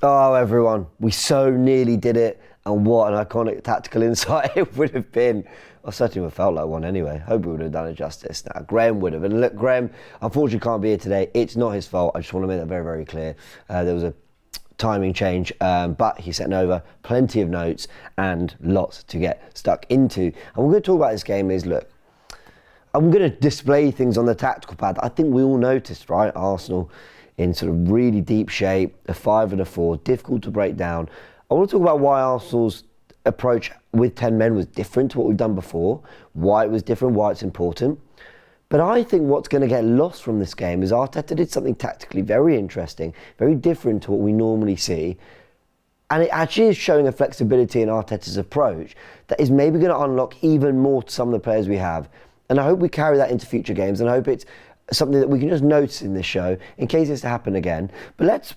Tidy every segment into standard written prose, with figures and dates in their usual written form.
Oh, everyone, we so nearly did it, and what an iconic tactical insight it would have been. I certainly would have felt like one anyway. Hope we would have done it justice. Now, Graham would have. And look, Graham, unfortunately can't be here today. It's not his fault. I just want to make that very, very clear. There was a timing change, but he sent over plenty of notes and lots to get stuck into. And what we're going to talk about this game is, look, I'm going to display things on the tactical pad that I think we all noticed, right? Arsenal in sort of really deep shape, a 5 and a 4, difficult to break down. I want to talk about why Arsenal's approach with 10 men was different to what we've done before, why it was different, why it's important. But I think what's going to get lost from this game is Arteta did something tactically very interesting, very different to what we normally see. And it actually is showing a flexibility in Arteta's approach that is maybe going to unlock even more to some of the players we have. And I hope we carry that into future games, and I hope it's something that we can just notice in this show in case it's to happen again. But let's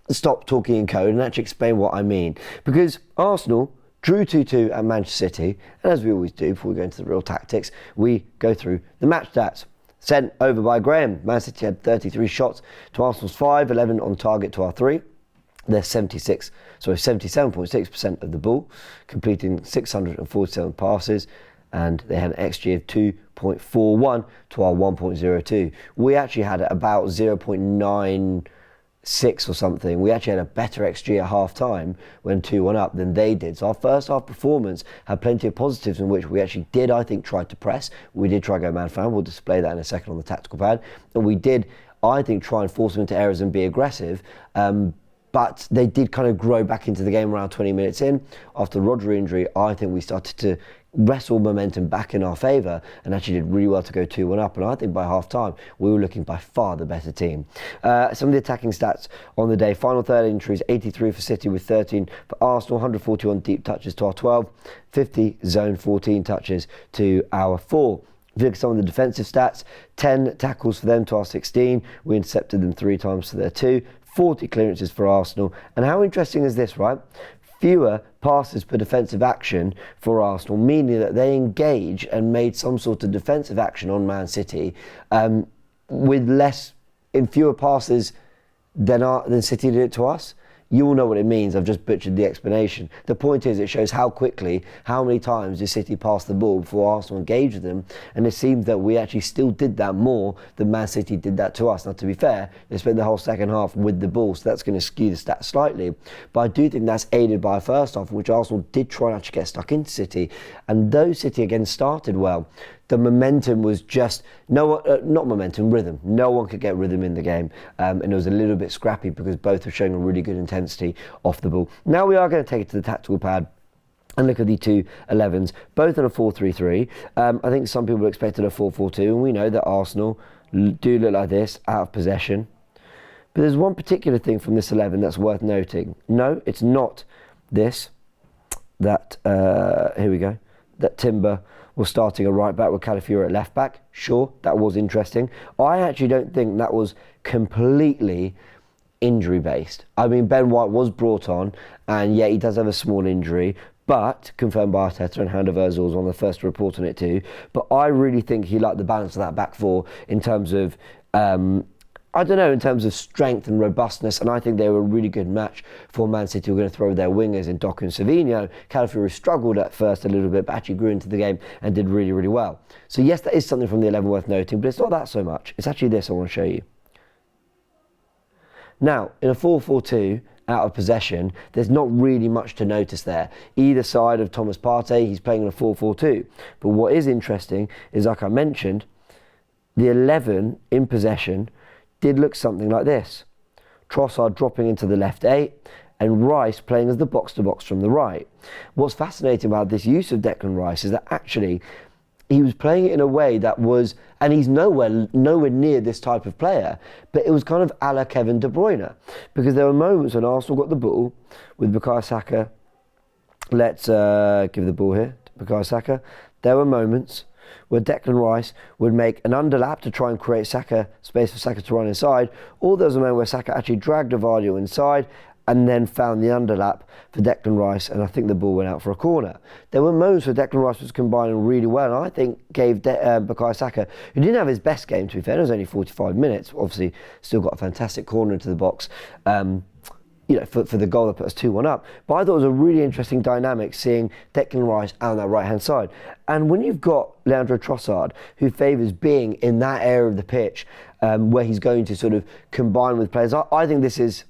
stop talking in code and actually explain what I mean. Because Arsenal drew 2-2 at Manchester City, and as we always do before we go into the real tactics, we go through the match stats. Sent over by Graham, Man City had 33 shots to Arsenal's 5, 11 on target to our 3. They're 77.6% of the ball, completing 647 passes, and they had an XG of 2.41 to our 1.02. We actually had about 0.96 or something. We actually had a better XG at half time when 2-1 up than they did. So our first half performance had plenty of positives in which we actually did, I think, try to press. We did try to go man-fan. We'll display that in a second on the tactical pad. And we did, I think, try and force them into errors and be aggressive. But they did kind of grow back into the game around 20 minutes in. After the Rodri injury, I think we started to wrestle momentum back in our favour and actually did really well to go 2-1 up. And I think by half time, we were looking by far the better team. Some of the attacking stats on the day: final third entries, 83 for City with 13 for Arsenal, 141 deep touches to our 12, 50 zone 14 touches to our 4. If you look at some of the defensive stats, 10 tackles for them to our 16. We intercepted them 3 times to their 2. 40 clearances for Arsenal. And how interesting is this, right? Fewer passes per defensive action for Arsenal, meaning that they engaged and made some sort of defensive action on Man City with fewer passes than City did it to us. You all know what it means. I've just butchered the explanation. The point is, it shows how quickly, how many times did City pass the ball before Arsenal engaged with them, and it seems that we actually still did that more than Man City did that to us. Now, to be fair, they spent the whole second half with the ball, so that's going to skew the stats slightly. But I do think that's aided by a first half in which Arsenal did try and actually get stuck into City, and though City again started well, the momentum was just rhythm. No one could get rhythm in the game, and it was a little bit scrappy because both were showing a really good intensity off the ball. Now we are going to take it to the tactical pad and look at the two 11s, both on a 4-3-3. I think some people expected a 4-4-2, and we know that Arsenal do look like this, out of possession. But there's one particular thing from this 11 that's worth noting. No, it's not this. Here we go. That Timber was starting a right back with Calafiori at left back. Sure, that was interesting. I actually don't think that was completely injury based. I mean, Ben White was brought on, and yeah, he does have a small injury, but confirmed by Arteta, and Handa Verzal was on the first to report on it too. But I really think he liked the balance of that back four in terms of in terms of strength and robustness, and I think they were a really good match for Man City. We're going to throw their wingers in Doku and Savinho. Calafiori struggled at first a little bit, but actually grew into the game and did really, really well. So yes, that is something from the 11 worth noting, but it's not that so much. It's actually this I want to show you. Now, in a 4-4-2, out of possession, there's not really much to notice there. Either side of Thomas Partey, he's playing in a 4-4-2. But what is interesting is, like I mentioned, the 11 in possession did look something like this. Trossard dropping into the left 8 and Rice playing as the box-to-box from the right. What's fascinating about this use of Declan Rice is that actually he was playing it in a way that was, and he's nowhere near this type of player, but it was kind of a la Kevin De Bruyne, because there were moments when Arsenal got the ball with Bukayo Saka. Let's give the ball here to Bukayo Saka. There were moments where Declan Rice would make an underlap to try and create space for Saka to run inside, or there was a moment where Saka actually dragged Ovadio inside and then found the underlap for Declan Rice, and I think the ball went out for a corner. There were moments where Declan Rice was combining really well, and I think gave Bukayo Saka, who didn't have his best game to be fair, it was only 45 minutes, obviously still got a fantastic corner into the box, for the goal that put us 2-1 up. But I thought it was a really interesting dynamic seeing Declan Rice on that right-hand side. And when you've got Leandro Trossard, who favours being in that area of the pitch where he's going to sort of combine with players, I think this is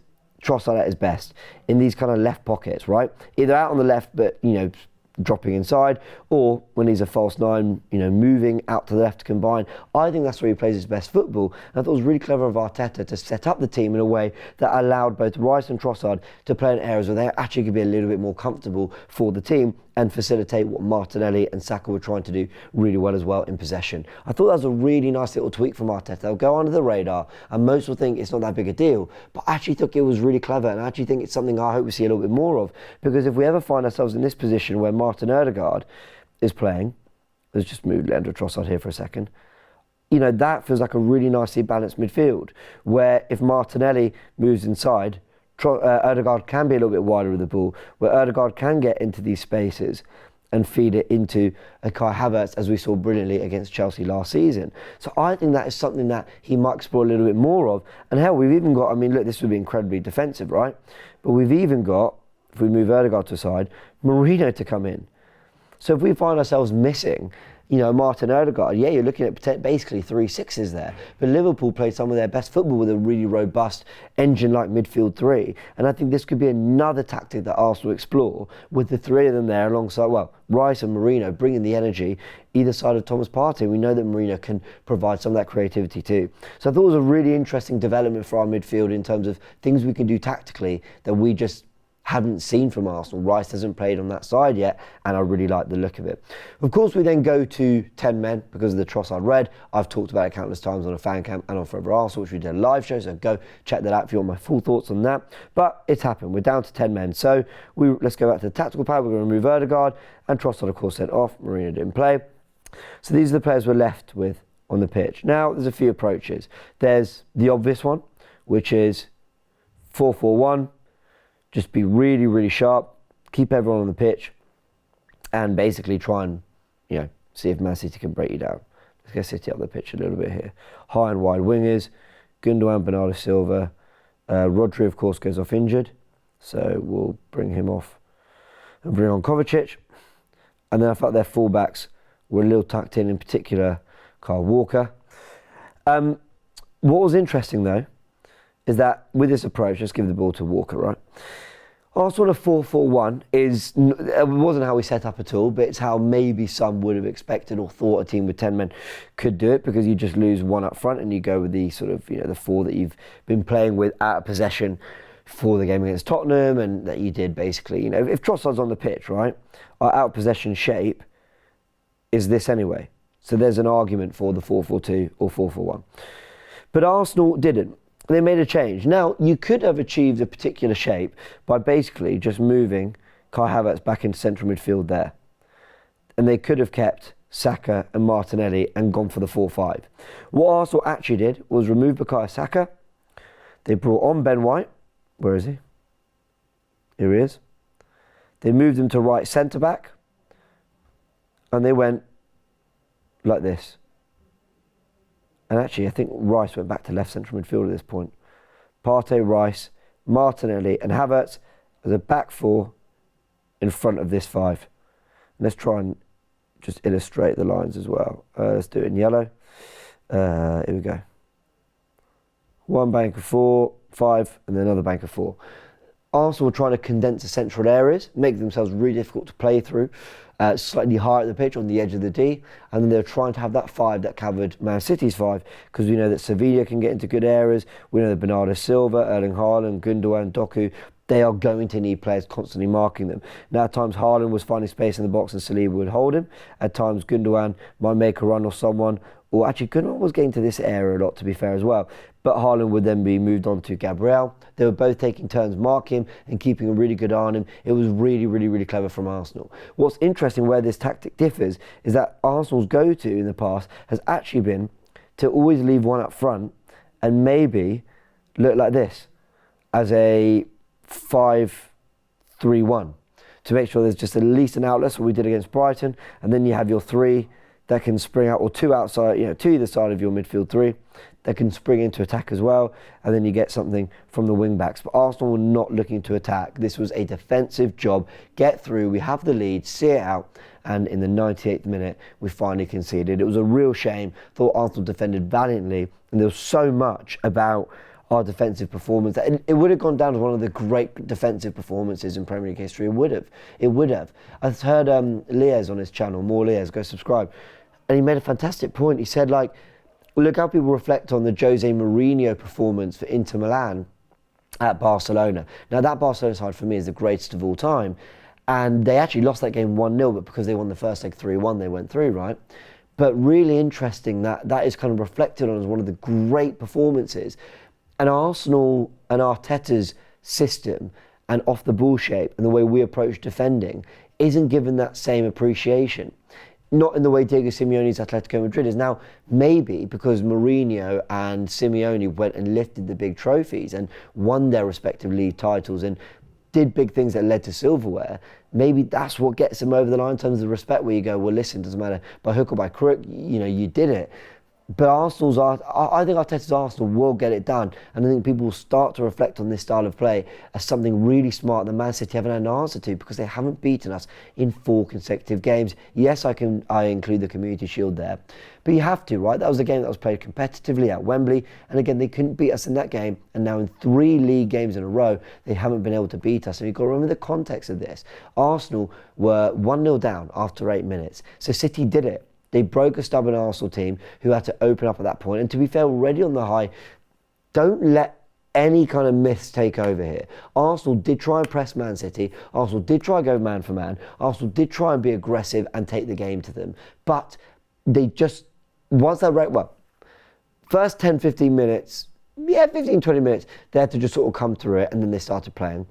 Trossard at his best in these kind of left pockets, right? Either out on the left, but, dropping inside, or when he's a false nine, moving out to the left to combine. I think that's where he plays his best football. And I thought it was really clever of Arteta to set up the team in a way that allowed both Rice and Trossard to play in areas where they actually could be a little bit more comfortable for the team and facilitate what Martinelli and Saka were trying to do really well as well in possession. I thought that was a really nice little tweak from Arteta. They'll go under the radar and most will think it's not that big a deal, but I actually think it was really clever, and I actually think it's something I hope we see a little bit more of, because if we ever find ourselves in this position where Martin Odegaard is playing, let's just move Leandro Trossard here for a second, that feels like a really nicely balanced midfield, where if Martinelli moves inside, Odegaard can be a little bit wider with the ball, where Odegaard can get into these spaces and feed it into a Kai Havertz, as we saw brilliantly against Chelsea last season. So I think that is something that he might explore a little bit more of. And hell, we've even got, look, this would be incredibly defensive, right? But we've even got, if we move Odegaard to the side, Marino to come in. So if we find ourselves missing, Martin Odegaard, you're looking at basically 3 sixes there. But Liverpool played some of their best football with a really robust engine-like midfield three. And I think this could be another tactic that Arsenal explore with the three of them there alongside, Rice and Marino bringing the energy either side of Thomas Partey. We know that Marino can provide some of that creativity too. So I thought it was a really interesting development for our midfield in terms of things we can do tactically that we just hadn't seen from Arsenal. Rice hasn't played on that side yet, and I really like the look of it. Of course, we then go to 10 men because of the Trossard Red. I've talked about it countless times on a fan camp and on Forever Arsenal, which we did a live show, so go check that out if you want my full thoughts on that. But it's happened. We're down to 10 men. So let's go back to the tactical power. We're going to remove Odegaard, and Trossard, of course, sent off. Marino didn't play. So these are the players we're left with on the pitch. Now, there's a few approaches. There's the obvious one, which is 4-4-1. Just be really, really sharp, keep everyone on the pitch, and basically try and, see if Man City can break you down. Let's get City up the pitch a little bit here. High and wide wingers, Gundogan, Bernardo Silva. Rodri, of course, goes off injured, so we'll bring him off and bring on Kovacic. And then I thought their fullbacks were a little tucked in particular, Kyle Walker. What was interesting, though, is that with this approach, let's give the ball to Walker, right? Our sort of 4-4-1 it wasn't how we set up at all, but it's how maybe some would have expected or thought a team with 10 men could do it, because you just lose one up front and you go with the sort of, the four that you've been playing with out of possession for the game against Tottenham, and that you did basically, if Trossard's on the pitch, right, our out of possession shape is this anyway. So there's an argument for the 4-4-2 or 4-4-1. But Arsenal didn't. They made a change. Now, you could have achieved a particular shape by basically just moving Kai Havertz back into central midfield there. And they could have kept Saka and Martinelli and gone for the 4-5. What Arsenal actually did was remove Bukayo Saka. They brought on Ben White. Where is he? Here he is. They moved him to right centre-back. And they went like this. And actually, I think Rice went back to left central midfield at this point. Partey, Rice, Martinelli and Havertz as a back four in front of this five. And let's try and just illustrate the lines as well. Let's do it in yellow. Here we go. One bank of 4, 5, and then another bank of 4. Arsenal were trying to condense the central areas, make themselves really difficult to play through, slightly higher at the pitch on the edge of the D, and then they were trying to have that 5 that covered Man City's 5, because we know that Sevilla can get into good areas. We know that Bernardo Silva, Erling Haaland, Gundogan, Doku, they are going to need players constantly marking them. Now, at times Haaland was finding space in the box and Saliba would hold him. At times Gundogan might make a run or someone, or actually Gundogan was getting to this area a lot, to be fair as well. But Haaland would then be moved on to Gabriel. They were both taking turns marking him and keeping a really good eye on him. It was really, really, really clever from Arsenal. What's interesting where this tactic differs is that Arsenal's go-to in the past has actually been to always leave one up front and maybe look like this as a 5-3-1 to make sure there's just at least an outlet. So we did against Brighton, and then you have your 3 that can spring out, or two outside, to either side of your midfield three, that can spring into attack as well, and then you get something from the wing backs. But Arsenal were not looking to attack. This was a defensive job. Get through, we have the lead, see it out, and in the 98th minute, we finally conceded. It was a real shame. Thought Arsenal defended valiantly, and there was so much about our defensive performance. It would have gone down as one of the great defensive performances in Premier League history. It would have. I heard Liez on his channel, More Liez, go subscribe, and he made a fantastic point. He said, look how people reflect on the Jose Mourinho performance for Inter Milan at Barcelona. Now, that Barcelona side for me is the greatest of all time, and they actually lost that game 1-0, but because they won the first leg 3-1, they went through, right? But really interesting that is kind of reflected on as one of the great performances. And Arsenal and Arteta's system and off the ball shape and the way we approach defending isn't given that same appreciation. Not in the way Diego Simeone's Atletico Madrid is. Now, maybe because Mourinho and Simeone went and lifted the big trophies and won their respective league titles and did big things that led to silverware, maybe that's what gets them over the line in terms of the respect, where you go, well, listen, doesn't matter, by hook or by crook, you did it. But I think Arteta's Arsenal will get it done, and I think people will start to reflect on this style of play as something really smart that Man City haven't had an answer to, because they haven't beaten us in 4 consecutive games. Yes, I include the Community Shield there, but you have to, right? That was a game that was played competitively at Wembley, and again, they couldn't beat us in that game, and now in 3 league games in a row, they haven't been able to beat us. And you've got to remember the context of this. Arsenal were 1-0 down after 8 minutes, so City did it. They broke a stubborn Arsenal team who had to open up at that point. And to be fair, already on the high, don't let any kind of myths take over here. Arsenal did try and press Man City. Arsenal did try and go man for man. Arsenal did try and be aggressive and take the game to them. But they just, first 10, 15 minutes, 15, 20 minutes, they had to just sort of come through it, and then they started playing.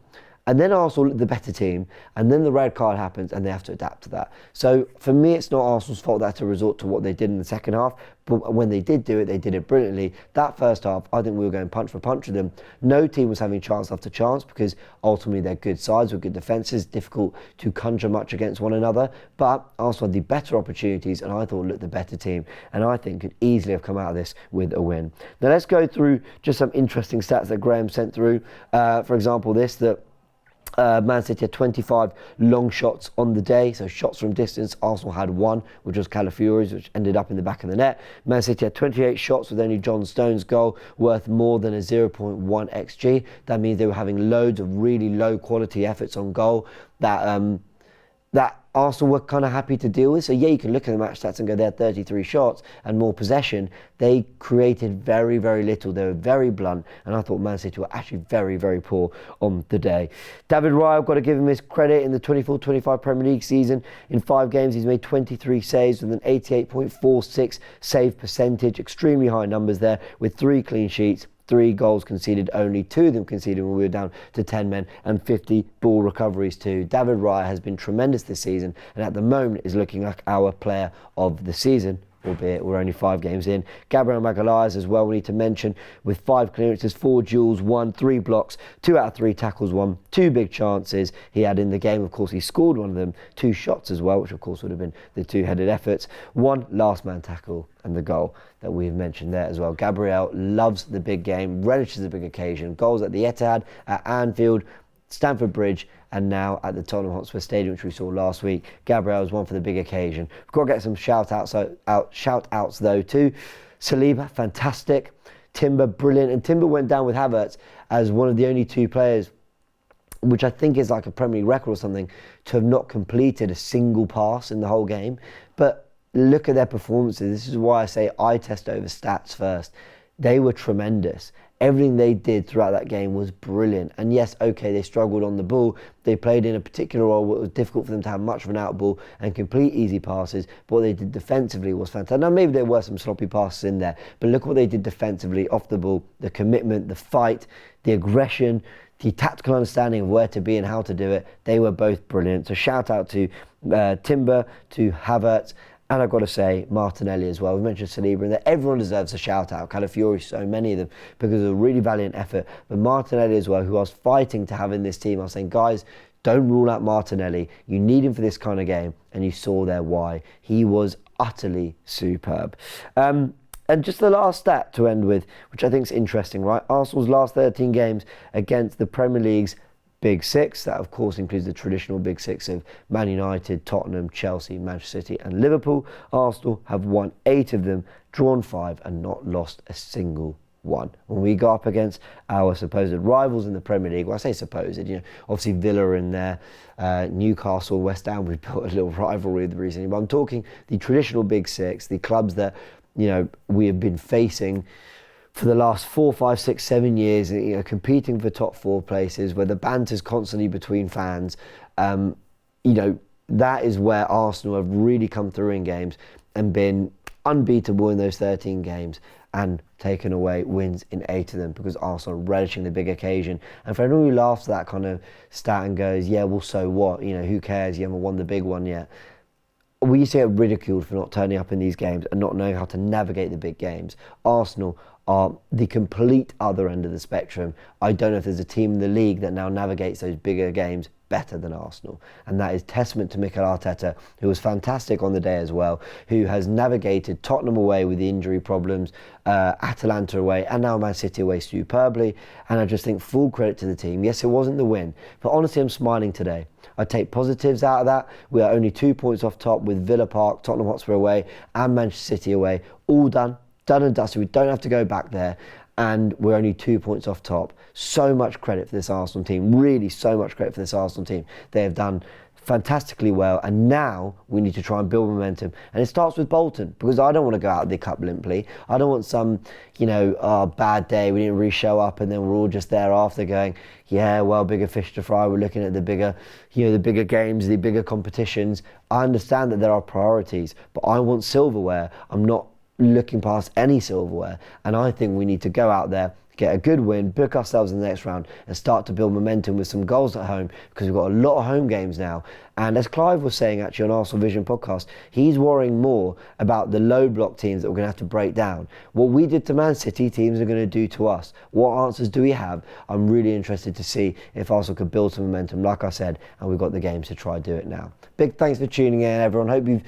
And then Arsenal, the better team, and then the red card happens and they have to adapt to that. So for me, it's not Arsenal's fault they had to resort to what they did in the second half, but when they did do it, they did it brilliantly. That first half, I think we were going punch for punch with them. No team was having chance after chance, because ultimately they're good sides with good defences, difficult to conjure much against one another, but Arsenal had the better opportunities, and I thought looked the better team, and I think could easily have come out of this with a win. Now let's go through just some interesting stats that Graham sent through. For example, Man City had 25 long shots on the day, so shots from distance. Arsenal had 1, which was Calafiori's, which ended up in the back of the net. Man City had 28 shots, with only John Stones' goal worth more than a 0.1 XG. That means they were having loads of really low quality efforts on goal that Arsenal were kind of happy to deal with. So yeah, you can look at the match stats and go, they had 33 shots and more possession. They created very, very little. They were very blunt, and I thought Man City were actually very, very poor on the day. David Raya, I've got to give him his credit. In the 24-25 Premier League season, in 5 games, he's made 23 saves with an 88.46 save percentage. Extremely high numbers there, with 3 clean sheets. 3 goals conceded, only 2 of them conceded when we were down to 10 men, and 50 ball recoveries too. David Raya has been tremendous this season, and at the moment is looking like our player of the season, albeit we're only 5 games in. Gabriel Magalhaes as well, we need to mention, with 5 clearances, 4 duels, 1, 3 blocks, 2 out of 3 tackles, 1, 2 big chances he had in the game. Of course, he scored one of them, 2 shots as well, which of course would have been the 2-headed efforts, 1 last man tackle, and the goal that we've mentioned there as well. Gabriel loves the big game, relishes the big occasion. Goals at the Etihad, at Anfield, Stamford Bridge, and now at the Tottenham Hotspur Stadium, which we saw last week. Gabriel was one for the big occasion. We've got to get some shout outs though too. Saliba, fantastic. Timber, brilliant. And Timber went down with Havertz as one of the only 2 players, which I think is like a Premier League record or something, to have not completed a single pass in the whole game. But look at their performances. This is why I say I test over stats first. They were tremendous. Everything they did throughout that game was brilliant. And yes, okay, they struggled on the ball. They played in a particular role where it was difficult for them to have much of an out ball and complete easy passes. But what they did defensively was fantastic. Now, maybe there were some sloppy passes in there, but look what they did defensively, off the ball, the commitment, the fight, the aggression, the tactical understanding of where to be and how to do it. They were both brilliant. So shout out to Timber, to Havertz, and I've got to say Martinelli as well. We mentioned Saliba, and that everyone deserves a shout out. Calafiori, so many of them, because of a really valiant effort. But Martinelli as well, who I was fighting to have in this team. I was saying, guys, Don't rule out Martinelli. You need him for this kind of game, and you saw there why. He was utterly superb. And just the last stat to end with, which I think is interesting, right? Arsenal's last 13 games against the Premier League's Big Six. That, of course, includes the traditional Big Six of Man United, Tottenham, Chelsea, Manchester City and Liverpool. Arsenal have won 8 of them, drawn 5 and not lost a single one. When we go up against our supposed rivals in the Premier League, well, I say supposed, obviously Villa in there, Newcastle, West Ham, we've built a little rivalry recently, but I'm talking the traditional Big Six, the clubs that we have been facing for the last 4, 5, 6, 7 years, competing for top 4 places, where the banter's constantly between fans. That is where Arsenal have really come through in games and been unbeatable in those 13 games and taken away wins in 8 of them, because Arsenal are relishing the big occasion. And for anyone who laughs at that kind of stat and goes, yeah, well, so what? Who cares? You haven't won the big one yet. We used to get ridiculed for not turning up in these games and not knowing how to navigate the big games. Arsenal are the complete other end of the spectrum. I don't know if there's a team in the league that now navigates those bigger games better than Arsenal. And that is testament to Mikel Arteta, who was fantastic on the day as well, who has navigated Tottenham away with the injury problems, Atalanta away, and now Man City away superbly. And I just think full credit to the team. Yes, it wasn't the win, but honestly, I'm smiling today. I take positives out of that. We are only 2 points off top with Villa Park, Tottenham Hotspur away, and Manchester City away. All done and dusted. We don't have to go back there. And we're only 2 points off top. So much credit for this Arsenal team. Really, so much credit for this Arsenal team. They have done fantastically well, and now we need to try and build momentum. And it starts with Bolton, because I don't want to go out of the cup limply. I don't want some, bad day, we didn't really show up, and then we're all just there after going, yeah, well, bigger fish to fry. We're looking at the bigger, the bigger games, the bigger competitions. I understand that there are priorities, but I want silverware. I'm not looking past any silverware, and I think we need to go out there, get a good win, book ourselves in the next round and start to build momentum with some goals at home, because we've got a lot of home games now. And as Clive was saying actually on Arsenal Vision podcast, he's worrying more about the low block teams that we're going to have to break down. What we did to Man City, teams are going to do to us. What answers do we have? I'm really interested to see if Arsenal could build some momentum, like I said, and we've got the games to try and do it now. Big thanks for tuning in, everyone. Hope you've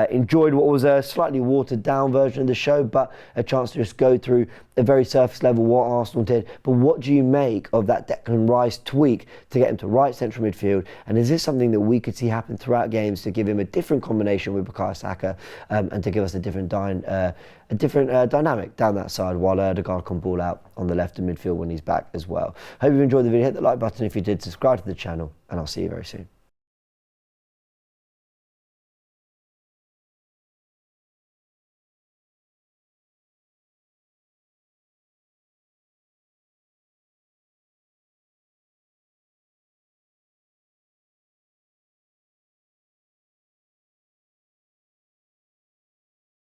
enjoyed what was a slightly watered down version of the show, but a chance to just go through a very surface level what Arsenal did. But what do you make of that Declan Rice tweak to get him to right central midfield? And is this something that we could see happen throughout games to give him a different combination with Bukayo Saka, and to give us a different dynamic down that side, while Odegaard can ball out on the left of midfield when he's back as well? Hope you've enjoyed the video. Hit the like button if you did, subscribe to the channel, and I'll see you very soon.